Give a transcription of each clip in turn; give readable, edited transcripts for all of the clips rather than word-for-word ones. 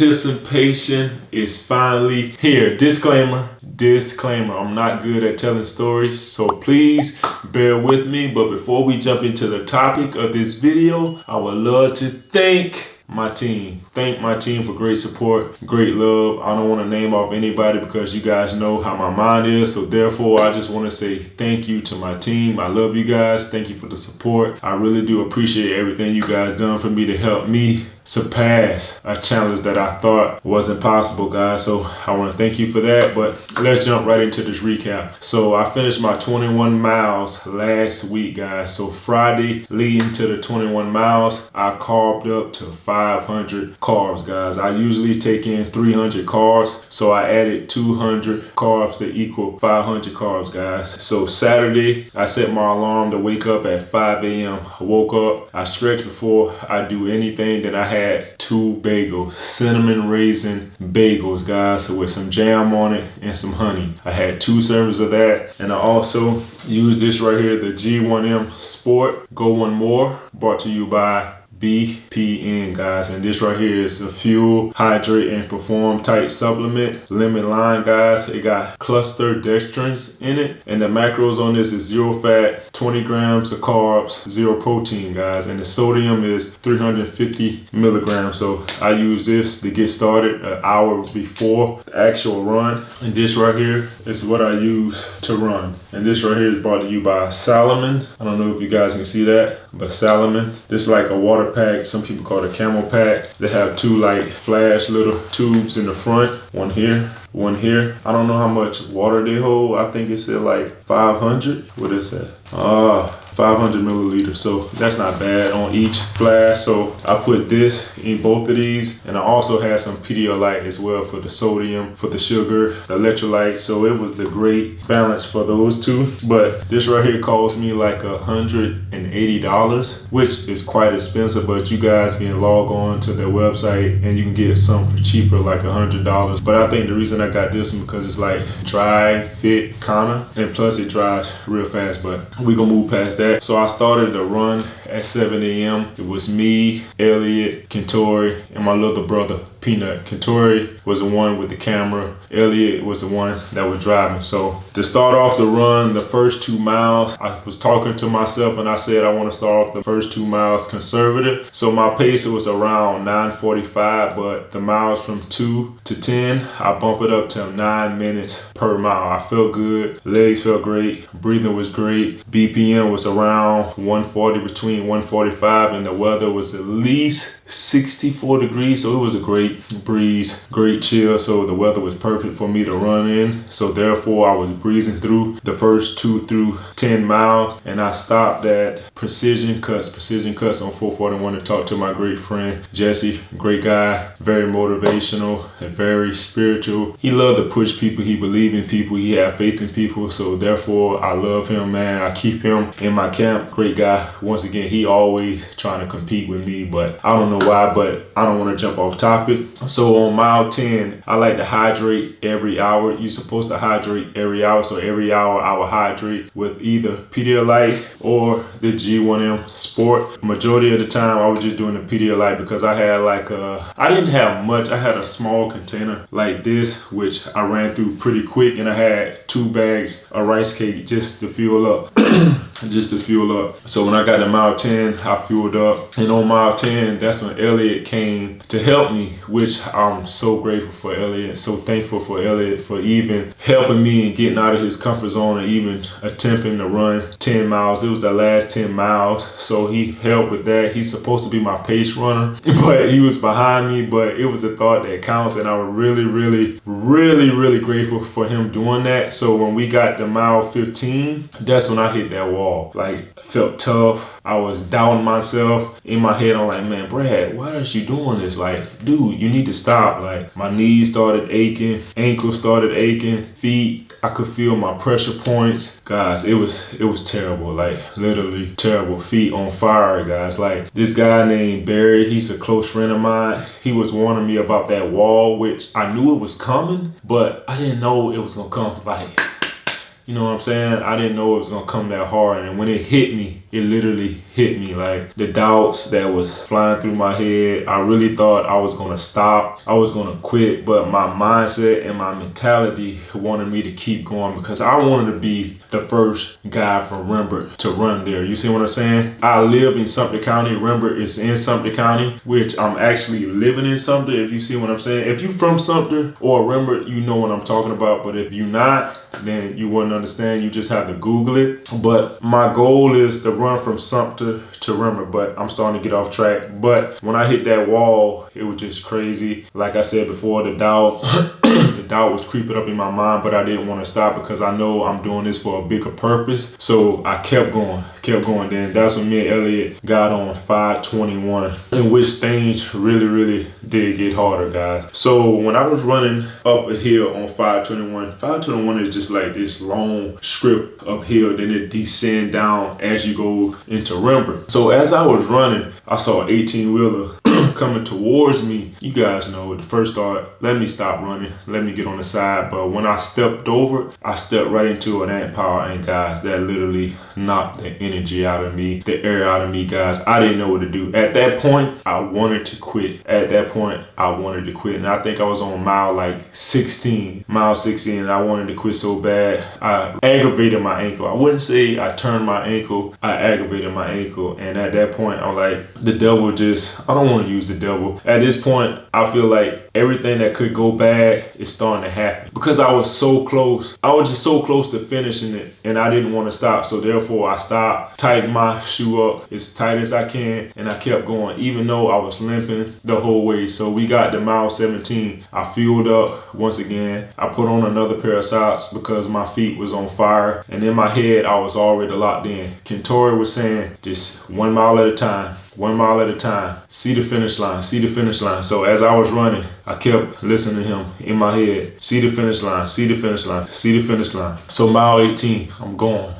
anticipation is finally here. Disclaimer, I'm not good at telling stories, so please bear with me. But before we jump into the topic of this video, I would love to thank my team. Thank my team for great support, great love. I don't want to name off anybody because you guys know how my mind is. So therefore, I just want to say thank you to my team. I love you guys. Thank you for the support. I really do appreciate everything you guys done for me to help me surpass a challenge that I thought wasn't possible, guys. So I want to thank you for that. But let's jump right into this recap. So I finished my 21 miles last week, guys. So Friday leading to the 21 miles, I carbed up to 500 carbs, guys. I usually take in 300 carbs, so I added 200 carbs to equal 500 carbs, guys. So Saturday, I set my alarm to wake up at 5 a.m. I woke up, I stretched before I do anything. Then I had 2 bagels, cinnamon raisin bagels, guys, with some jam on it and some honey. I had 2 servings of that, and I also used this right here, the G1M Sport Go One More, brought to you by BPN, guys. And this right here is a fuel, hydrate, and perform type supplement, lemon lime, guys. It got cluster dextrins in it, and the macros on this is 0 fat, 20 grams of carbs, 0 protein, guys, and the sodium is 350 milligrams. So I use this to get started an hour before the actual run. And this right here is what I use to run. And this right here is brought to you by Salomon. I don't know if you guys can see that, but Salomon. This is like a water pack. Some people call it a camel pack. They have 2 like flash little tubes in the front. One here, one here. I don't know how much water they hold. I think it said like 500. What is that? 500 milliliters. So that's not bad on each flask. So I put this in both of these, and I also had some Pedialyte as well for the sodium, for the sugar, the electrolyte. So it was the great balance for those 2. But this right here cost me like $180, which is quite expensive, but you guys can log on to their website and you can get some for cheaper, like $100. But I think the reason I got this one because it's like dry fit kinda, and plus it dries real fast. But we gonna move past that. So I started the run at 7 a.m. It was me, Elliot, Kentori, and my little brother, Peanut. Kentori was the one with the camera. Elliot was the one that was driving. So to start off the run, the first 2 miles, I was talking to myself and I said I want to start off the first 2 miles conservative. So my pace was around 9:45, but the miles from 2 to 10, I bump it up to 9 minutes per mile. I felt good. Legs felt great. Breathing was great. BPM was around 140, between 145, and the weather was at least 64 degrees, so it was a great breeze, great chill. So the weather was perfect for me to run in. So therefore I was breezing through the first 2 through 10 miles, and I stopped at Precision Cuts on 441 to talk to my great friend Jesse. Great guy, very motivational and very spiritual. He loved to push people. He believed in people. He had faith in people. So therefore I love him, man. I keep him in my camp. Great guy. Once again, he always trying to compete with me, but I don't know why, but I don't want to jump off topic. So on mile 10, I like to hydrate every hour. You're supposed to hydrate every hour. So every hour I will hydrate with either Pedialyte or the G1M Sport. Majority of the time I was just doing the Pedialyte because I had like I didn't have much. I had a small container like this, which I ran through pretty quick, and I had 2 bags of rice cake just to fuel up. So when I got to mile 10, I fueled up. And on mile 10, that's when Elliot came to help me, which I'm so grateful for Elliot, so thankful for Elliot for even helping me and getting out of his comfort zone and even attempting to run 10 miles. It was the last 10 miles, so he helped with that. He's supposed to be my pace runner, but he was behind me, but it was the thought that counts, and I was really grateful for him doing that. So when we got to mile 15, that's when I hit that wall. Like, I felt tough. I was doubting myself. In my head, I'm like, man, Brad, why are you doing this? Like, dude, you need to stop. Like, my knees started aching, ankles started aching, feet, I could feel my pressure points. Guys, it was terrible, like literally terrible. Feet on fire, guys. Like, this guy named Barry, he's a close friend of mine. He was warning me about that wall, which I knew it was coming, but I didn't know it was gonna come like, you know what I'm saying? I didn't know it was gonna come that hard. And when it hit me, it literally hit me. Like the doubts that was flying through my head, I really thought I was gonna stop, I was gonna quit, but my mindset and my mentality wanted me to keep going because I wanted to be the first guy from Rembert to run there. You see what I'm saying? I live in Sumter County. Rembert is in Sumter County, which I'm actually living in Sumter, if you see what I'm saying. If you're from Sumter or Rembert, you know what I'm talking about, but if you're not, then you wouldn't understand. You just have to Google it. But my goal is to run from Sumter to Rembert, but I'm starting to get off track. But when I hit that wall, it was just crazy. Like I said before, the doubt, the doubt was creeping up in my mind, but I didn't want to stop because I know I'm doing this for a bigger purpose. So I kept going. Then that's when me and Elliot got on 521, in which things really did get harder, guys. So when I was running up a hill on 521 is just like this long strip of hill, then it descend down as you go into Rembert. So as I was running, I saw an 18-wheeler coming towards me. You guys know the first thought, let me stop running, let me get on the side. But when I stepped over, I stepped right into an ant power, and guys, that literally knocked the energy out of me, the air out of me, guys. I didn't know what to do. At that point, I wanted to quit. And I think I was on mile 16, and I wanted to quit so bad. I aggravated my ankle. I wouldn't say I turned my ankle, I aggravated my ankle. And at that point, I'm like, the devil I don't want to use the devil. At this point, I feel like everything that could go bad is starting to happen because I was so close. I was just so close to finishing it, and I didn't want to stop. So therefore I stopped, tightened my shoe up as tight as I can, and I kept going even though I was limping the whole way. So we got to mile 17. I fueled up once again. I put on another pair of socks because my feet was on fire, and in my head I was already locked in. Kentori was saying just 1 mile at a time. 1 mile at a time. See the finish line. See the finish line. So as I was running, I kept listening to him in my head. See the finish line. See the finish line. See the finish line. So mile 18, I'm going.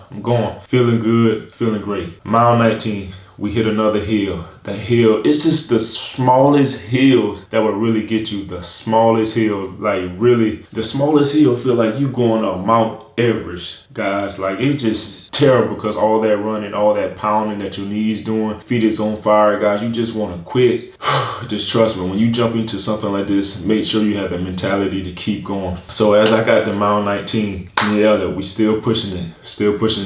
Feeling good. Feeling great. Mile 19, we hit another hill. The hill, it's just the smallest hills that will really get you. The smallest hill, like really, the smallest hill feel like you going up Mount Everest, guys. Like it's just terrible because all that running, all that pounding that your knees doing, feet is on fire, guys. You just want to quit. Just trust me, when you jump into something like this, make sure you have the mentality to keep going. So as I got to mile 19, we still pushing it.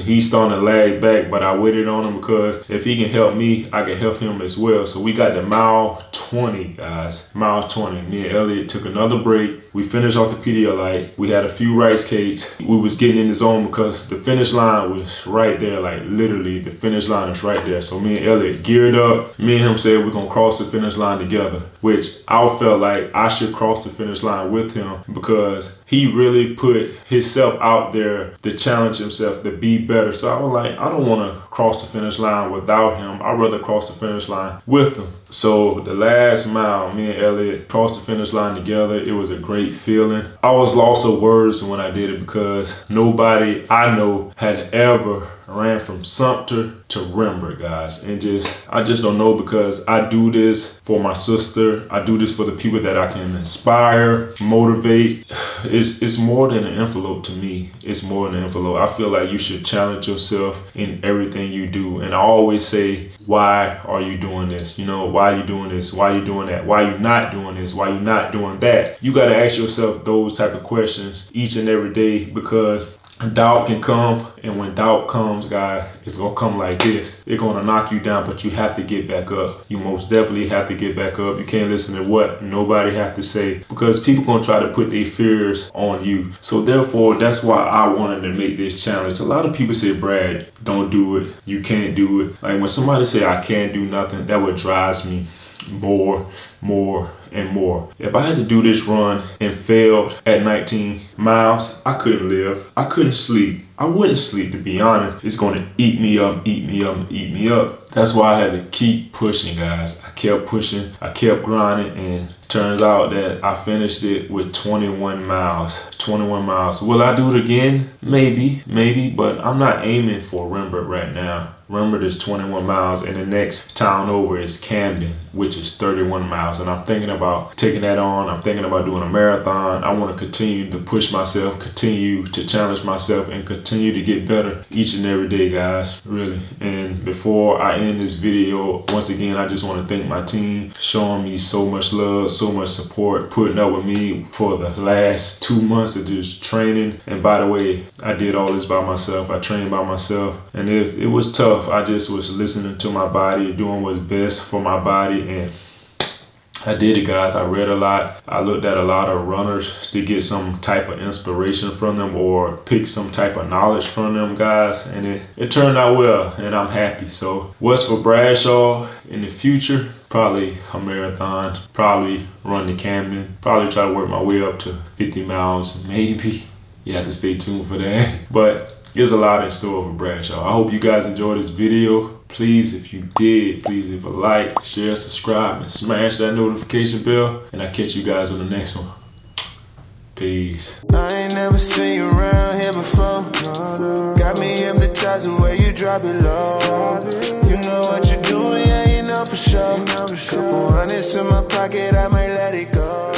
He's starting to lag back, but I waited on him because if he can help me, I can help him as well. So we got to mile 20, guys. Mile 20. Me and Elliot took another break. We finished off the Pedialyte. We had a few rice cakes. We was getting in the zone because the finish line was right there. Like literally, the finish line is right there. So me and Elliot geared up. Me and him said we're gonna cross the finish line together, which I felt like I should cross the finish line with him because he really put himself out there to challenge himself to be better. So I was like, I don't want to cross the finish line without him. I'd rather cross the finish line with him. So the last mile, me and Elliot crossed the finish line together. It was a great feeling. I was lost of words when I did it because nobody I know had ever ran from Sumter to Rembert, guys. And I just don't know, because I do this for my sister. I do this for the people that I can inspire, motivate. It's more than an envelope to me. It's more than an envelope. I feel like you should challenge yourself in everything you do. And I always say, why are you doing this? You know, why are you doing this? Why are you doing that? Why are you not doing this? Why are you not doing that? You got to ask yourself those type of questions each and every day, because doubt can come, and when doubt comes, guys, it's gonna come like this. It's gonna knock you down, but you have to get back up. You most definitely have to get back up. You can't listen to what nobody have to say, because people gonna try to put their fears on you. So therefore, that's why I wanted to make this challenge. A lot of people say, Brad, don't do it. You can't do it. Like when somebody say I can't do nothing, that what drives me more and more. If I had to do this run and failed at 19 miles, I couldn't live. I couldn't sleep. I wouldn't sleep, to be honest. It's going to eat me up. That's why I had to keep pushing, guys. I kept pushing. I kept grinding, and turns out that I finished it with 21 miles. 21 miles. Will I do it again? Maybe, but I'm not aiming for Rembert right now. Rembert is 21 miles, and the next town over is Camden, which is 31 miles. miles, and I'm thinking about taking that on. I'm thinking about doing a marathon. I want to continue to push myself, continue to challenge myself, and continue to get better each and every day, guys, really. And before I end this video, once again, I just want to thank my team, showing me so much love, so much support, putting up with me for the last 2 months of just training. And by the way, I did all this by myself. I trained by myself, and it was tough. I just was listening to my body, doing what's best for my body, and I did it, guys. I read a lot. I looked at a lot of runners to get some type of inspiration from them or pick some type of knowledge from them, guys. And it turned out well, and I'm happy. So what's for Bradshaw in the future? Probably a marathon, probably run the Camden, probably try to work my way up to 50 miles, maybe. You have to stay tuned for that. But there's a lot in store for Bradshaw. I hope you guys enjoyed this video. Please, if you did, please leave a like, share, subscribe, and smash that notification bell. And I'll catch you guys on the next one. Peace. I ain't never seen you around here before. Got me hypnotized the way you drop it low. You know what you're doing, yeah, you know for sure. Couple hundreds in my pocket, I might let it go.